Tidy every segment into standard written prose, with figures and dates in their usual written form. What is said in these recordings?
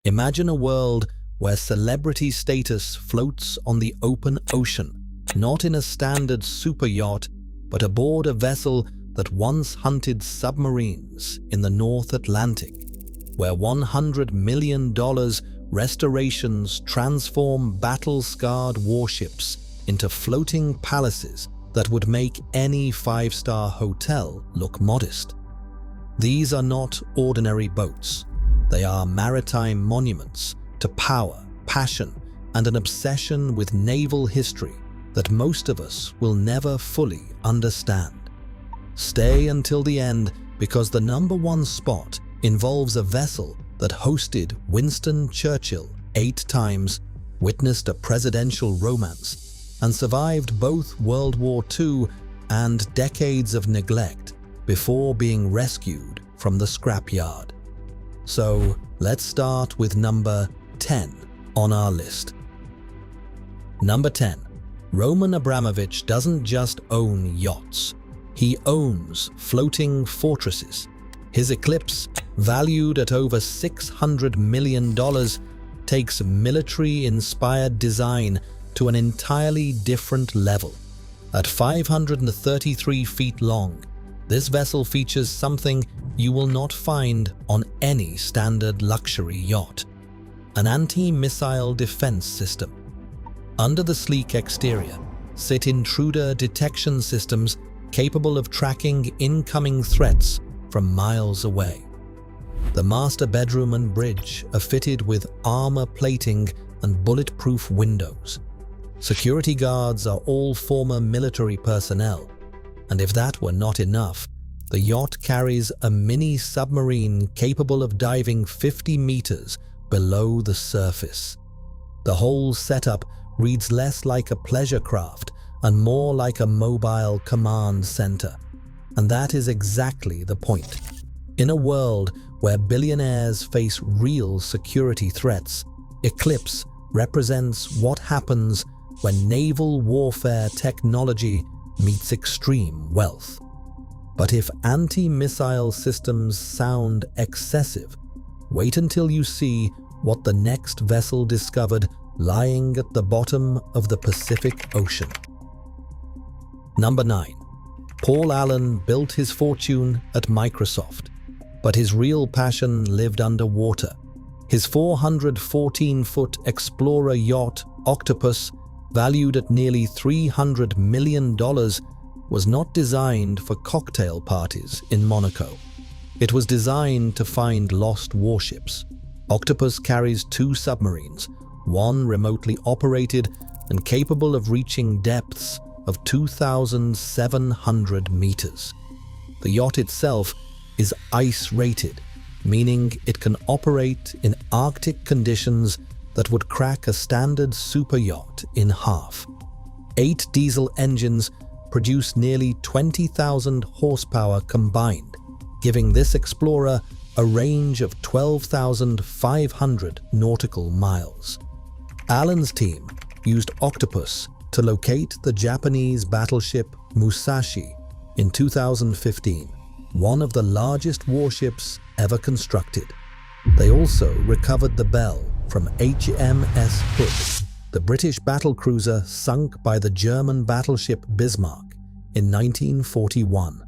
Imagine a world where celebrity status floats on the open ocean, not in a standard super yacht, but aboard a vessel that once hunted submarines in the North Atlantic, where $100 million restorations transform battle-scarred warships into floating palaces that would make any five-star hotel look modest. These are not ordinary boats. They are maritime monuments to power, passion, and an obsession with naval history that most of us will never fully understand. Stay until the end, because the #1 spot involves a vessel that hosted Winston Churchill 8 times, witnessed a presidential romance, and survived both World War II and decades of neglect before being rescued from the scrapyard. So let's start with number 10 on our list. Number 10. Roman Abramovich doesn't just own yachts. He owns floating fortresses. His Eclipse, valued at over $600 million, takes military-inspired design to an entirely different level. At 533 feet long, this vessel features something you will not find on any standard luxury yacht: an anti-missile defense system. Under the sleek exterior sit intruder detection systems capable of tracking incoming threats from miles away. The master bedroom and bridge are fitted with armor plating and bulletproof windows. Security guards are all former military personnel, and if that were not enough, the yacht carries a mini submarine capable of diving 50 meters below the surface. The whole setup reads less like a pleasure craft and more like a mobile command center. And that is exactly the point. In a world where billionaires face real security threats, Eclipse represents what happens when naval warfare technology meets extreme wealth. But if anti-missile systems sound excessive, wait until you see what the next vessel discovered lying at the bottom of the Pacific Ocean. Number 9. Paul Allen built his fortune at Microsoft, but his real passion lived underwater. His 414-foot explorer yacht, Octopus, valued at nearly $300 million, was not designed for cocktail parties in Monaco. It was designed to find lost warships. Octopus carries 2 submarines, one remotely operated and capable of reaching depths of 2,700 meters. The yacht itself is ice-rated, meaning it can operate in Arctic conditions that would crack a standard super yacht in half. 8 diesel engines produce nearly 20,000 horsepower combined, giving this explorer a range of 12,500 nautical miles. Allen's team used Octopus to locate the Japanese battleship Musashi in 2015, one of the largest warships ever constructed. They also recovered the Belle from HMS Hood, the British battlecruiser sunk by the German battleship Bismarck in 1941.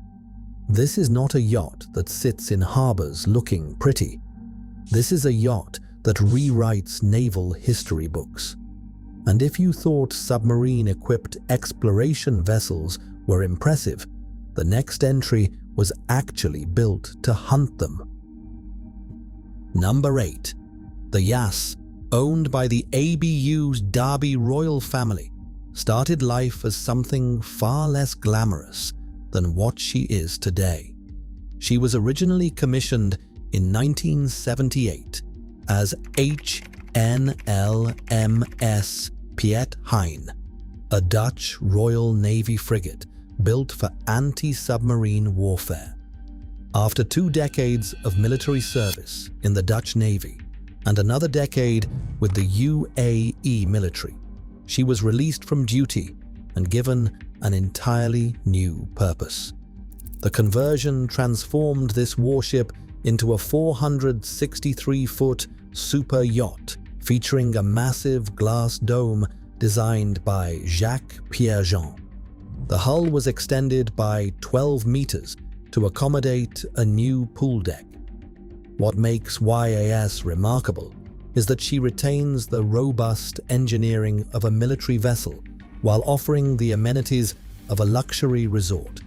This is not a yacht that sits in harbors looking pretty. This is a yacht that rewrites naval history books. And if you thought submarine-equipped exploration vessels were impressive, the next entry was actually built to hunt them. Number 8. The Yass, owned by the ABU's Derby royal family, started life as something far less glamorous than what she is today. She was originally commissioned in 1978 as HNLMS Piet Hein, a Dutch Royal Navy frigate built for anti-submarine warfare. After 2 decades of military service in the Dutch Navy and another decade with the UAE military, she was released from duty and given an entirely new purpose. The conversion transformed this warship into a 463-foot super yacht featuring a massive glass dome designed by Jacques Pierre-Jean. The hull was extended by 12 meters to accommodate a new pool deck. What makes WWII remarkable is that she retains the robust engineering of a military vessel while offering the amenities of a luxury resort.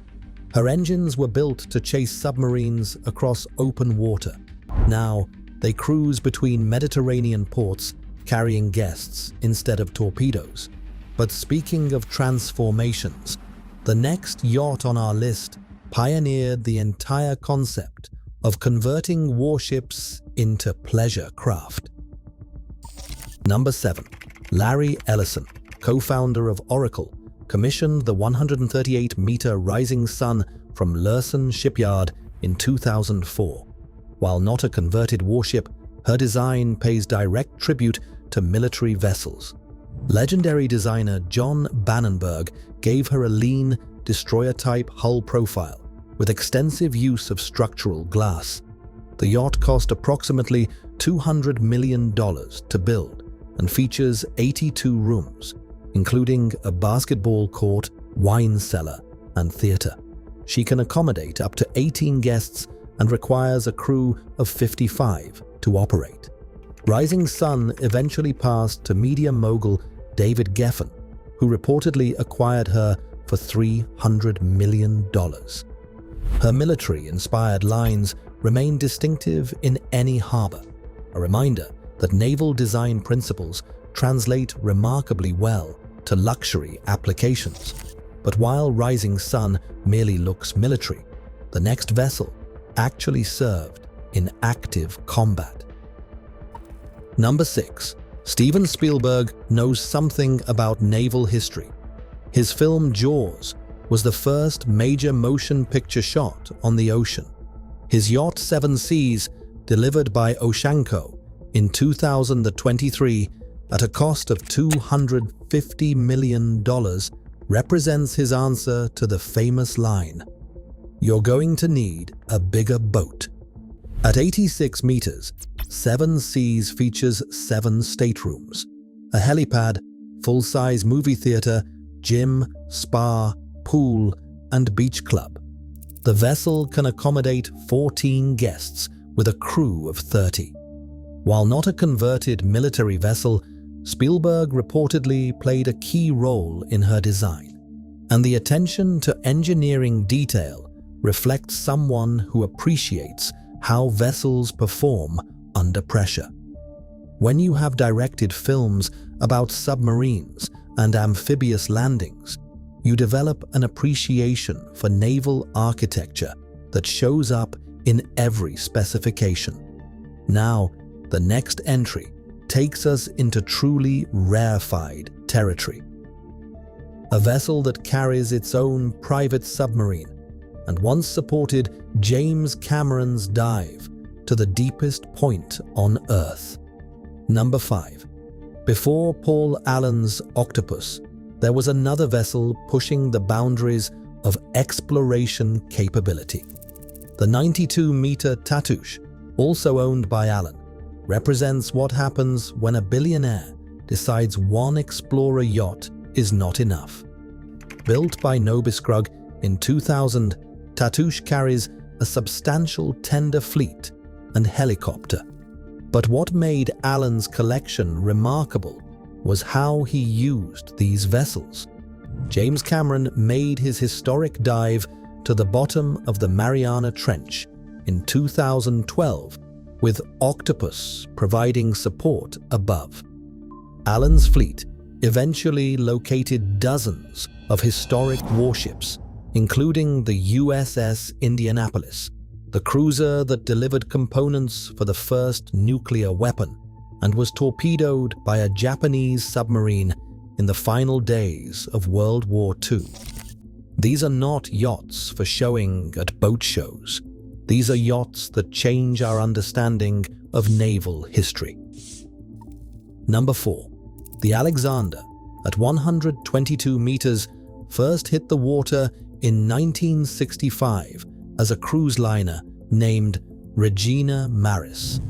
Her engines were built to chase submarines across open water. Now, they cruise between Mediterranean ports carrying guests instead of torpedoes. But speaking of transformations, the next yacht on our list pioneered the entire concept of converting warships into pleasure craft. Number 7. Larry Ellison, co-founder of Oracle, commissioned the 138-meter Rising Sun from Lursen Shipyard in 2004. While not a converted warship, her design pays direct tribute to military vessels. Legendary designer John Bannenberg gave her a lean, destroyer-type hull profile with extensive use of structural glass. The yacht cost approximately $200 million to build and features 82 rooms, including a basketball court, wine cellar, and theater. She can accommodate up to 18 guests and requires a crew of 55 to operate. Rising Sun eventually passed to media mogul David Geffen, who reportedly acquired her for $300 million. Her military-inspired lines remain distinctive in any harbor, a reminder that naval design principles translate remarkably well to luxury applications. But while Rising Sun merely looks military, the next vessel actually served in active combat. Number 6. Steven Spielberg knows something about naval history. His film Jaws was the first major motion picture shot on the ocean. His yacht Seven Seas, delivered by Oceanco in 2023 at a cost of $250 million, represents his answer to the famous line, "You're going to need a bigger boat." At 86 meters, Seven Seas features 7 staterooms, a helipad, full-size movie theater, gym, spa, pool, and beach club. The vessel can accommodate 14 guests with a crew of 30. While not a converted military vessel, Spielberg reportedly played a key role in her design, and the attention to engineering detail reflects someone who appreciates how vessels perform under pressure. When you have directed films about submarines and amphibious landings, you develop an appreciation for naval architecture that shows up in every specification. Now, the next entry takes us into truly rarefied territory. A vessel that carries its own private submarine and once supported James Cameron's dive to the deepest point on Earth. Number 5. Before Paul Allen's Octopus, there was another vessel pushing the boundaries of exploration capability. The 92-meter Tatoosh, also owned by Allen, represents what happens when a billionaire decides one explorer yacht is not enough. Built by Nobiskrug in 2000, Tatoosh carries a substantial tender fleet and helicopter. But what made Allen's collection remarkable was how he used these vessels. James Cameron made his historic dive to the bottom of the Mariana Trench in 2012, with Octopus providing support above. Allen's fleet eventually located dozens of historic warships, including the USS Indianapolis, the cruiser that delivered components for the first nuclear weapon and was torpedoed by a Japanese submarine in the final days of World War II. These are not yachts for showing at boat shows. These are yachts that change our understanding of naval history. Number 4. The Alexander, at 122 meters, first hit the water in 1965 as a cruise liner named Regina Maris.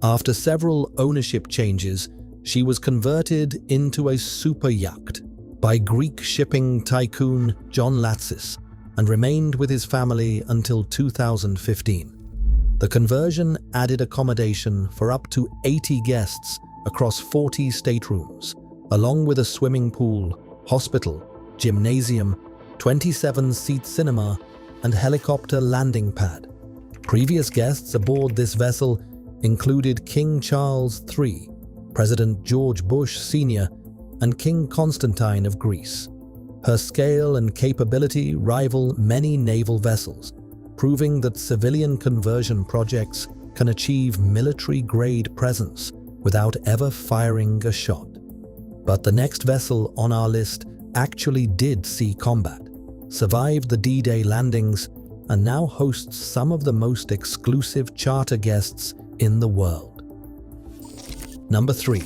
After several ownership changes, she was converted into a super yacht by Greek shipping tycoon John Latsis and remained with his family until 2015. The conversion added accommodation for up to 80 guests across 40 staterooms, along with a swimming pool, hospital, gymnasium, 27-seat cinema, and helicopter landing pad. Previous guests aboard this vessel included King Charles III, President George Bush Sr., and King Constantine of Greece. Her scale and capability rival many naval vessels, proving that civilian conversion projects can achieve military-grade presence without ever firing a shot. But the next vessel on our list actually did see combat, survived the D-Day landings, and now hosts some of the most exclusive charter guests in the world. Number 3.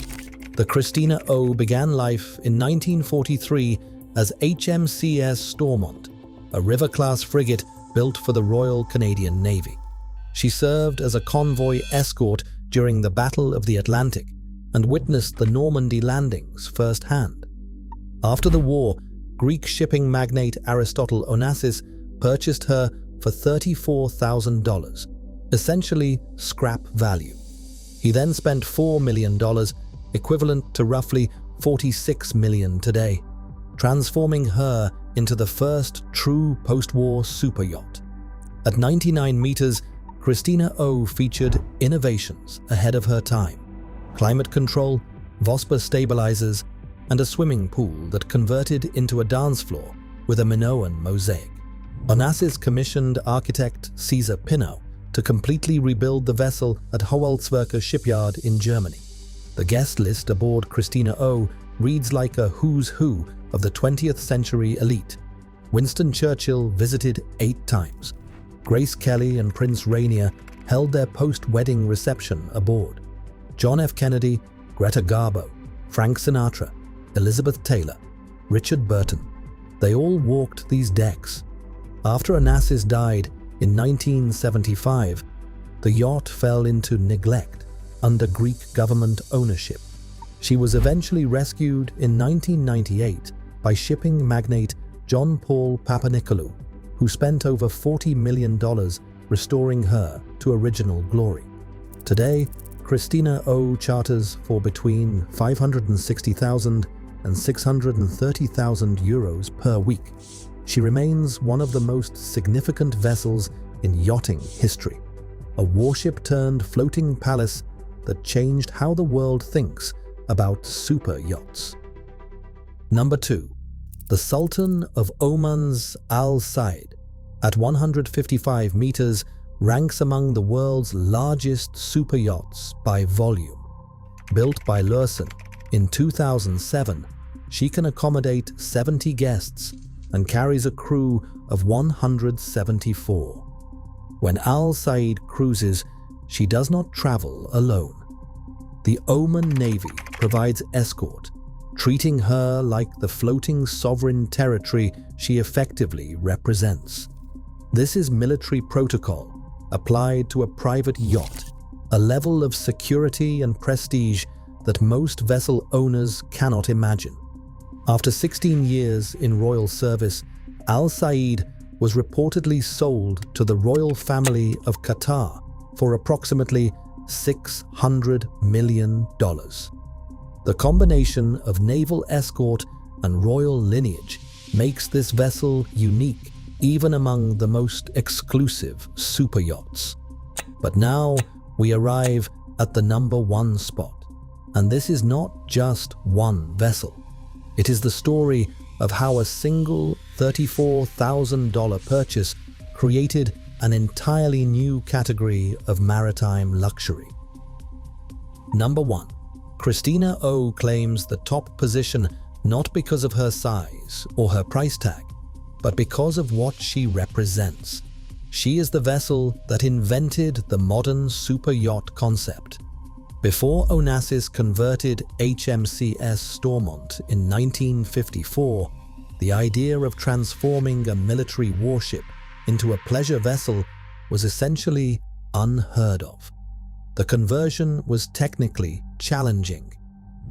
The Christina O began life in 1943 as HMCS Stormont, a river-class frigate built for the Royal Canadian Navy. She served as a convoy escort during the Battle of the Atlantic and witnessed the Normandy landings firsthand. After the war, Greek shipping magnate Aristotle Onassis purchased her for $34,000, essentially scrap value. He then spent $4 million, equivalent to roughly $46 million today, transforming her into the first true post-war super yacht. At 99 meters, Christina O featured innovations ahead of her time: climate control, Vosper stabilizers, and a swimming pool that converted into a dance floor with a Minoan mosaic. Onassis commissioned architect Caesar Pinot to completely rebuild the vessel at Hoholzwerke shipyard in Germany. The guest list aboard Christina O reads like a who's who of the 20th century elite. Winston Churchill visited 8 times. Grace Kelly and Prince Rainier held their post-wedding reception aboard. John F. Kennedy, Greta Garbo, Frank Sinatra, Elizabeth Taylor, Richard Burton, they all walked these decks. After Onassis died in 1975, the yacht fell into neglect under Greek government ownership. She was eventually rescued in 1998 by shipping magnate John Paul Papanicolaou, who spent over $40 million restoring her to original glory. Today, Christina O charters for between 560,000 and 630,000 euros per week. She remains one of the most significant vessels in yachting history, a warship turned floating palace that changed how the world thinks about super yachts. Number 2. The Sultan of Oman's Al Said, at 155 meters, ranks among the world's largest super yachts by volume. Built by Lursen in 2007, she can accommodate 70 guests and carries a crew of 174. When Al Said cruises, she does not travel alone. The Oman Navy provides escort, treating her like the floating sovereign territory she effectively represents. This is military protocol applied to a private yacht, a level of security and prestige that most vessel owners cannot imagine. After 16 years in royal service, Al Said was reportedly sold to the royal family of Qatar for approximately $600 million. The combination of naval escort and royal lineage makes this vessel unique even among the most exclusive super yachts. But now we arrive at the number 1 spot, and this is not just one vessel. It is the story of how a single $34,000 purchase created an entirely new category of maritime luxury. Number 1. Christina O claims the top position not because of her size or her price tag, but because of what she represents. She is the vessel that invented the modern super yacht concept. Before Onassis converted HMCS Stormont in 1954, the idea of transforming a military warship into a pleasure vessel was essentially unheard of. The conversion was technically challenging.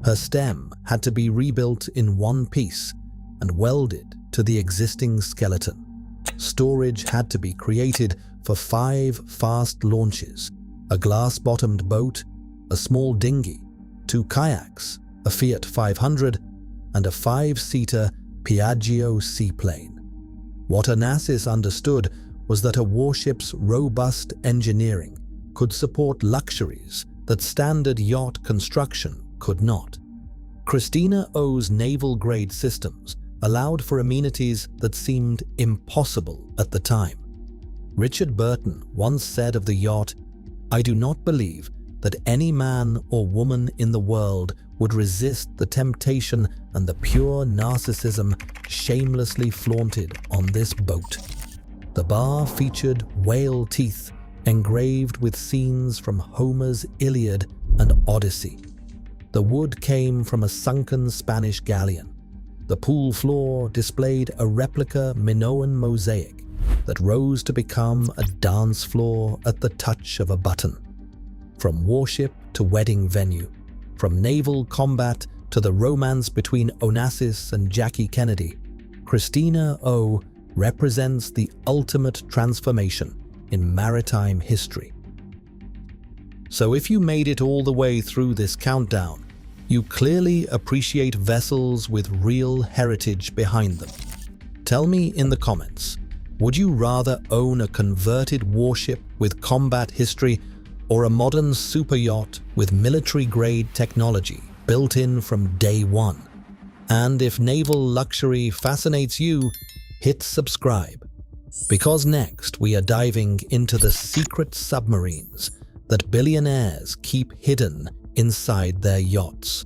Her stem had to be rebuilt in one piece and welded to the existing skeleton. Storage had to be created for 5 fast launches, a glass-bottomed boat, a small dinghy, 2 kayaks, a Fiat 500, and a 5-seater Piaggio seaplane. What Onassis understood was that a warship's robust engineering could support luxuries that standard yacht construction could not. Christina O's naval-grade systems allowed for amenities that seemed impossible at the time. Richard Burton once said of the yacht, "I do not believe that any man or woman in the world would resist the temptation and the pure narcissism shamelessly flaunted on this boat." The bar featured whale teeth engraved with scenes from Homer's Iliad and Odyssey. The wood came from a sunken Spanish galleon. The pool floor displayed a replica Minoan mosaic that rose to become a dance floor at the touch of a button. From warship to wedding venue, from naval combat to the romance between Onassis and Jackie Kennedy, Christina O represents the ultimate transformation in maritime history. So if you made it all the way through this countdown, you clearly appreciate vessels with real heritage behind them. Tell me in the comments, would you rather own a converted warship with combat history or a modern superyacht with military-grade technology built in from day one? And if naval luxury fascinates you, hit subscribe, because next we are diving into the secret submarines that billionaires keep hidden inside their yachts.